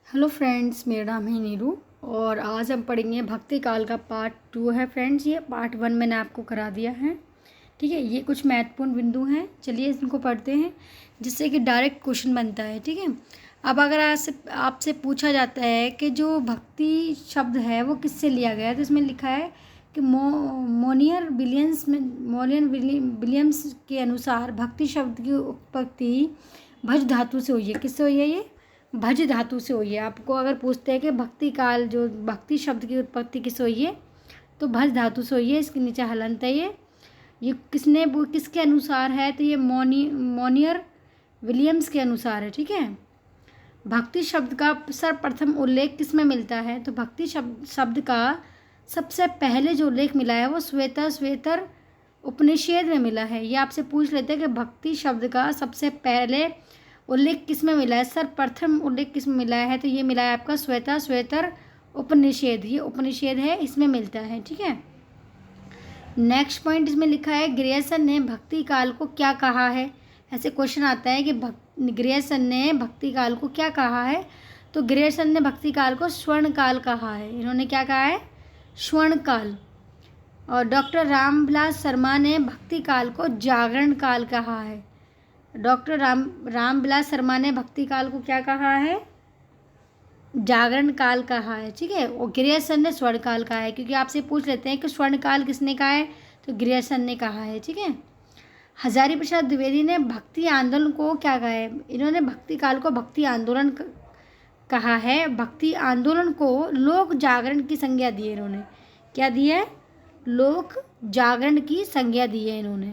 Hello friends, मेरा नाम है नीरू और आज हम पढ़ेंगे भक्ति काल का पार्ट 2 है फ्रेंड्स। ये पार्ट 1 मैंने आपको करा दिया है। ठीक है, ये कुछ महत्वपूर्ण बिंदु हैं, चलिए इनको पढ़ते हैं जिससे कि डायरेक्ट क्वेश्चन बनता है। ठीक है, अब अगर आपसे पूछा जाता है कि जो भक्ति शब्द है वो किससे लिया गया है, तो इसमें लिखा है कि मोलियन विलियम्स के अनुसार भक्ति शब्द की उत्पत्ति भज धातु से हुई है। किससे हुई है? ये भज धातु से हुई है। आपको अगर पूछते हैं कि भक्ति काल, जो भक्ति शब्द की उत्पत्ति किससे हुई है, तो भज धातु से हुई है। इसके नीचे हलंत है। ये किसके अनुसार है, तो ये मोनियर विलियम्स के अनुसार है। ठीक है, भक्ति शब्द का सर्वप्रथम उल्लेख किस में मिलता है, तो भक्ति शब्द का सबसे पहले जो उल्लेख मिला है वो श्वेतर उपनिषेध में मिला है। ये आपसे पूछ लेते हैं कि भक्ति शब्द का सबसे पहले उल्लेख किस में मिला है, सर्वप्रथम उल्लेख किस में मिला है, तो ये मिला है आपका श्वेतर उपनिषेध। ये उपनिषेध है, इसमें मिलता है। ठीक है, नेक्स्ट पॉइंट इसमें लिखा है ग्रियर्सन ने भक्ति काल को क्या कहा है। ऐसे क्वेश्चन आता है कि ग्रियर्सन ने भक्ति काल को क्या कहा है, तो ग्रियर्सन ने भक्ति काल को स्वर्ण काल कहा है। इन्होंने क्या कहा है? स्वर्ण काल। और डॉक्टर रामविलास शर्मा ने भक्ति काल को जागरण काल कहा है। डॉक्टर रामविलास शर्मा ने भक्ति काल को क्या कहा है? जागरण काल कहा है। ठीक है, और ग्रियर्सन ने स्वर्ण काल कहा है, क्योंकि आपसे पूछ लेते हैं कि स्वर्ण काल किसने कहा है, तो ग्रियर्सन ने कहा है। ठीक है, हजारी प्रसाद द्विवेदी ने भक्ति आंदोलन को क्या कहा है? इन्होंने भक्ति काल को भक्ति आंदोलन कहा है। भक्ति आंदोलन को लोक जागरण की संज्ञा दी है। इन्होंने क्या दी है? लोक जागरण की संज्ञा दी है इन्होंने।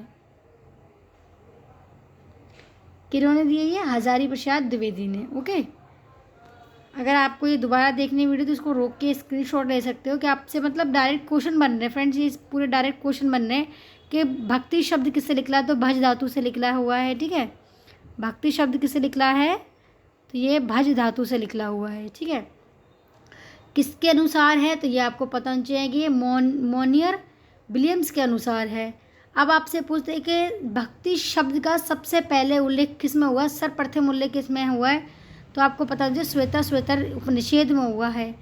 किन्होंने दी है? ये हजारी प्रसाद द्विवेदी ने। ओके, अगर आपको ये दोबारा देखनी वीडियो तो इसको रोक के स्क्रीनशॉट ले सकते हो कि आपसे मतलब डायरेक्ट क्वेश्चन बन रहे हैं फ्रेंड्स। ये पूरे डायरेक्ट क्वेश्चन बन रहे हैं कि भक्ति शब्द किससे निकला, तो भज धातु से निकला हुआ है। ठीक है, भक्ति शब्द किससे निकला है, तो ये भज धातु से निकला हुआ है। ठीक है, किसके अनुसार है, तो ये आपको पता होना चाहिए कि ये मोनियर विलियम्स के अनुसार है। अब आपसे पूछते हैं कि भक्ति शब्द का सबसे पहले उल्लेख किस में हुआ, सर्वप्रथम उल्लेख किस में हुआ है, तो आपको पता है श्वेतर उपनिषेध में हुआ है।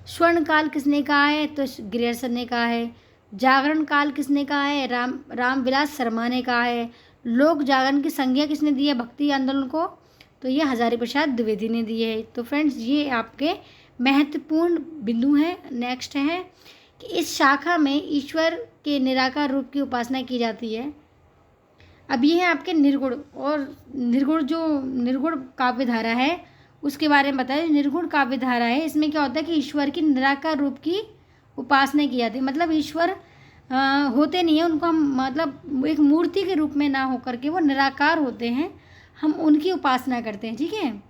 स्वर्ण काल किसने कहा है, तो ग्रियर्सन ने कहा है। जागरण काल किसने कहा है? रामविलास शर्मा ने कहा है। लोक जागरण की संज्ञा किसने दी है भक्ति आंदोलन को, तो ये हजारी प्रसाद द्विवेदी ने दी है। तो फ्रेंड्स, ये आपके महत्वपूर्ण बिंदु हैं। नेक्स्ट है कि इस शाखा में ईश्वर के निराकार रूप की उपासना की जाती है। अब ये है आपके निर्गुण, और निर्गुण काव्य धारा है उसके बारे में बताया। निर्गुण काव्य धारा है, इसमें क्या होता है कि ईश्वर की निराकार रूप की उपासना की जाती है। मतलब ईश्वर होते नहीं है, उनको हम मतलब एक मूर्ति के रूप में ना होकर के वो निराकार होते हैं, हम उनकी उपासना करते हैं। ठीक है,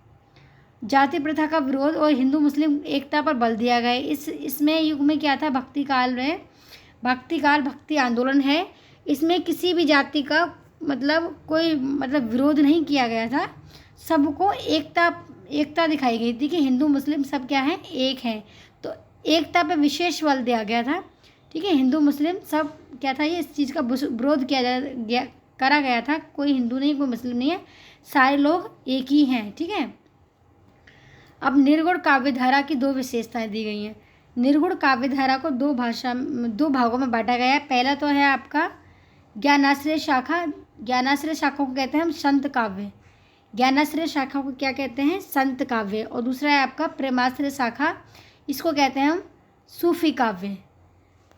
जाति प्रथा का विरोध और हिंदू मुस्लिम एकता पर बल दिया गया। इसमें युग में क्या था, भक्ति काल में भक्ति आंदोलन है। इसमें किसी भी जाति का मतलब कोई मतलब विरोध नहीं किया गया था, सबको एकता दिखाई गई थी कि हिंदू मुस्लिम सब क्या हैं, एक हैं। तो एकता पे विशेष बल दिया गया था। ठीक है, हिंदू मुस्लिम सब क्या था, ये इस चीज़ का विरोध करा गया था। कोई हिंदू नहीं, कोई मुस्लिम नहीं है, सारे लोग एक ही हैं। ठीक है, अब निर्गुण काव्य धारा की दो विशेषताएं दी गई हैं। निर्गुण काव्य धारा को दो भागों में बांटा गया है। पहला तो है आपका ज्ञानाश्रय शाखा। ज्ञानाश्रय शाखा को कहते हैं हम संत काव्य। ज्ञानाश्रय शाखा को क्या कहते हैं? संत काव्य। और दूसरा है आपका प्रेमाश्रय शाखा, इसको कहते हैं हम सूफी काव्य।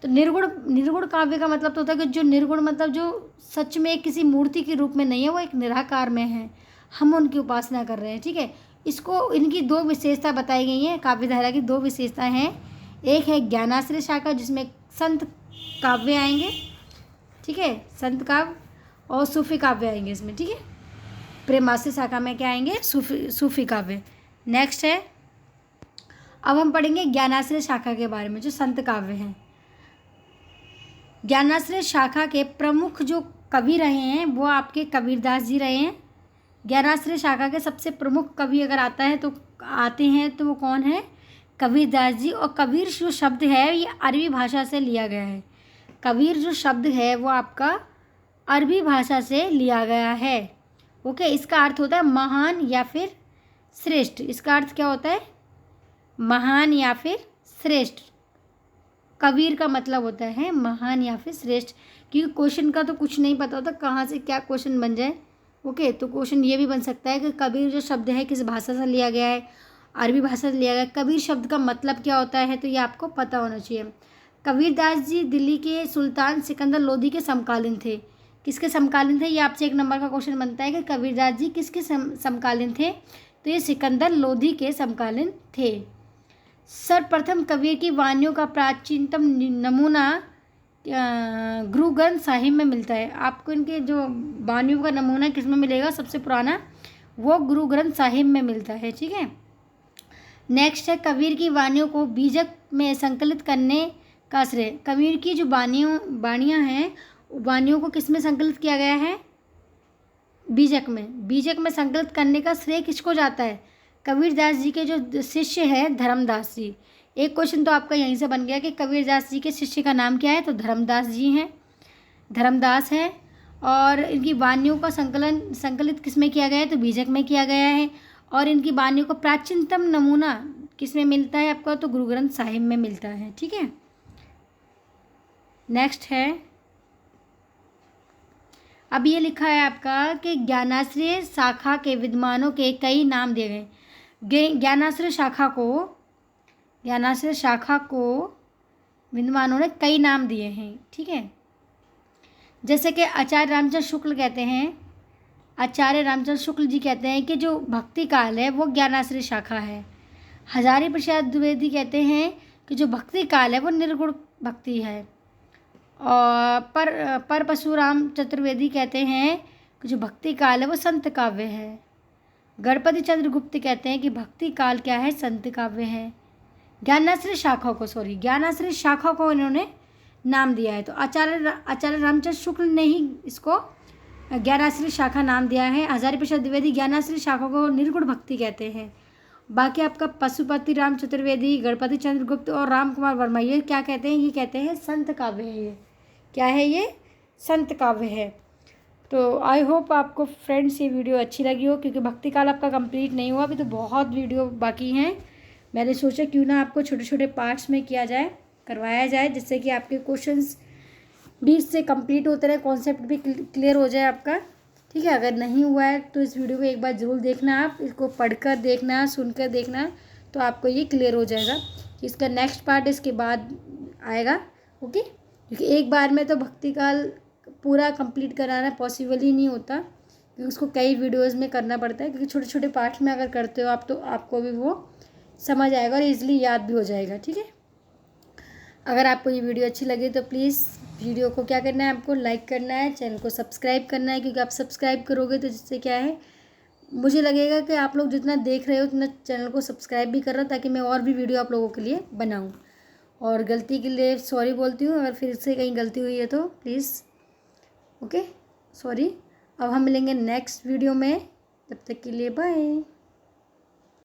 तो निर्गुण काव्य का मतलब तो होता है कि जो निर्गुण मतलब जो सच में किसी मूर्ति के रूप में नहीं है, वो एक निराकार में है, हम उनकी उपासना कर रहे हैं। ठीक है, इसको इनकी दो विशेषता बताई गई हैं। काव्यधारा की दो विशेषता हैं, एक है ज्ञानाश्रय शाखा जिसमें संत काव्य आएंगे। ठीक है, संत काव्य, और सूफी काव्य आएंगे इसमें। ठीक है, प्रेमाश्रय शाखा में क्या आएंगे? सूफी काव्य। नेक्स्ट है, अब हम पढ़ेंगे ज्ञानाश्रय शाखा के बारे में, जो संत काव्य हैं। ज्ञानाश्रय शाखा के प्रमुख जो कवि रहे हैं वो आपके कबीरदास जी रहे हैं। ज्ञानाश्रय शाखा के सबसे प्रमुख कवि अगर आते हैं तो वो कौन है? कबीरदास जी। और कबीर जो शब्द है ये अरबी भाषा से लिया गया है। कबीर जो शब्द है वो आपका अरबी भाषा से लिया गया है। ओके, इसका अर्थ होता है महान या फिर श्रेष्ठ। इसका अर्थ क्या होता है? महान या फिर श्रेष्ठ। कबीर का मतलब होता है महान या फिर श्रेष्ठ, क्योंकि क्वेश्चन का तो कुछ नहीं पता होता कहाँ से क्या क्वेश्चन बन जाए। ओके, तो क्वेश्चन ये भी बन सकता है कि कबीर जो शब्द है किस भाषा से लिया गया है, अरबी भाषा से लिया गया है, कबीर शब्द का मतलब क्या होता है, तो ये आपको पता होना चाहिए। कबीरदास जी दिल्ली के सुल्तान सिकंदर लोधी के समकालीन थे। किसके समकालीन थे, ये आपसे 1 नंबर का क्वेश्चन बनता है कि कबीरदास जी किसके समकालीन थे, तो ये सिकंदर लोधी के समकालीन थे। सर्वप्रथम कबीर की वाणियों का प्राचीनतम नमूना गुरु ग्रंथ साहिब में मिलता है। आपको इनके जो वाणियों का नमूना किस में मिलेगा, सबसे पुराना, वो गुरु ग्रंथ साहिब में मिलता है। ठीक है, नेक्स्ट है कबीर की वाणियों को बीजक में संकलित करने का श्रेय। कबीर की जो वाणियाँ हैं, वाणियों को किस में संकलित किया गया है, बीजक में। बीजक में संकलित करने का श्रेय किसको जाता है, कबीरदास जी के जो शिष्य हैं धर्मदास जी। एक क्वेश्चन तो आपका यहीं से बन गया कि कबीरदास जी के शिष्य का नाम क्या है, तो धर्मदास जी हैं, धर्मदास है। और इनकी वाणियों का संकलित किस में किया गया है, तो बीजक में किया गया है। और इनकी वाणियों का प्राचीनतम नमूना किस में मिलता है आपका, तो गुरु ग्रंथ साहिब में मिलता है। ठीक है, नेक्स्ट है, अब ये लिखा है आपका कि ज्ञानाश्रय शाखा के विद्वानों के कई नाम दिए गए। ज्ञानाश्रय शाखा को विद्वानों ने कई नाम दिए हैं। ठीक है, जैसे कि आचार्य रामचंद्र शुक्ल कहते हैं, आचार्य रामचंद्र शुक्ल जी कहते हैं कि जो भक्ति काल है वो ज्ञानाश्रय शाखा है। हजारी प्रसाद द्विवेदी कहते हैं कि जो भक्ति काल है वो निर्गुण भक्ति है। और पर परशुराम चतुर्वेदी कहते हैं कि जो भक्ति काल है वो संत काव्य है। गणपति चंद्र गुप्त कहते हैं कि भक्ति काल क्या है, संत काव्य है। ज्ञानाश्रय शाखा को इन्होंने नाम दिया है, तो आचार्य रामचंद्र शुक्ल ने ही इसको ज्ञानाश्रय शाखा नाम दिया है। हजारी प्रसाद द्विवेदी ज्ञानाश्रय शाखा को निर्गुण भक्ति कहते हैं। बाकी आपका पशुपति राम चतुर्वेदी, गणपति चंद्र गुप्त और राम कुमार वर्मा ये क्या कहते हैं, ये कहते हैं संत काव्य है। ये क्या है, ये संत काव्य है। तो आई होप आपको फ्रेंड्स ये वीडियो अच्छी लगी हो, क्योंकि भक्ति काल आपका कंप्लीट नहीं हुआ, अभी तो बहुत वीडियो बाकी हैं। मैंने सोचा क्यों ना आपको छोटे छोटे पार्ट्स में करवाया जाए, जिससे कि आपके क्वेश्चंस भी इससे कंप्लीट होते रहे, कॉन्सेप्ट भी क्लियर हो जाए आपका। ठीक है, अगर नहीं हुआ है तो इस वीडियो को एक बार ज़रूर देखना, आप इसको पढ़कर देखना, सुनकर देखना, तो आपको ये क्लियर हो जाएगा कि इसका नेक्स्ट पार्ट इसके बाद आएगा। ओके, क्योंकि एक बार में तो भक्ति काल पूरा कंप्लीट कराना पॉसिबल ही नहीं होता, क्योंकि उसको कई वीडियोज़ में करना पड़ता है। क्योंकि छोटे छोटे पार्ट्स में अगर करते हो आप, तो आपको भी वो समझ आएगा और ईज़िली याद भी हो जाएगा। ठीक है, अगर आपको ये वीडियो अच्छी लगी तो प्लीज़ वीडियो को क्या करना है, आपको लाइक करना है, चैनल को सब्सक्राइब करना है, क्योंकि आप सब्सक्राइब करोगे तो जिससे क्या है, मुझे लगेगा कि आप लोग जितना देख रहे हो उतना चैनल को सब्सक्राइब भी कर रहा हो, ताकि मैं और भी वीडियो आप लोगों के लिए बनाऊँ। और गलती के लिए सॉरी बोलती हूँ, अगर फिर से कहीं गलती हुई है तो प्लीज़ ओके, सॉरी। अब हम मिलेंगे नेक्स्ट वीडियो में, तब तक के लिए बाय।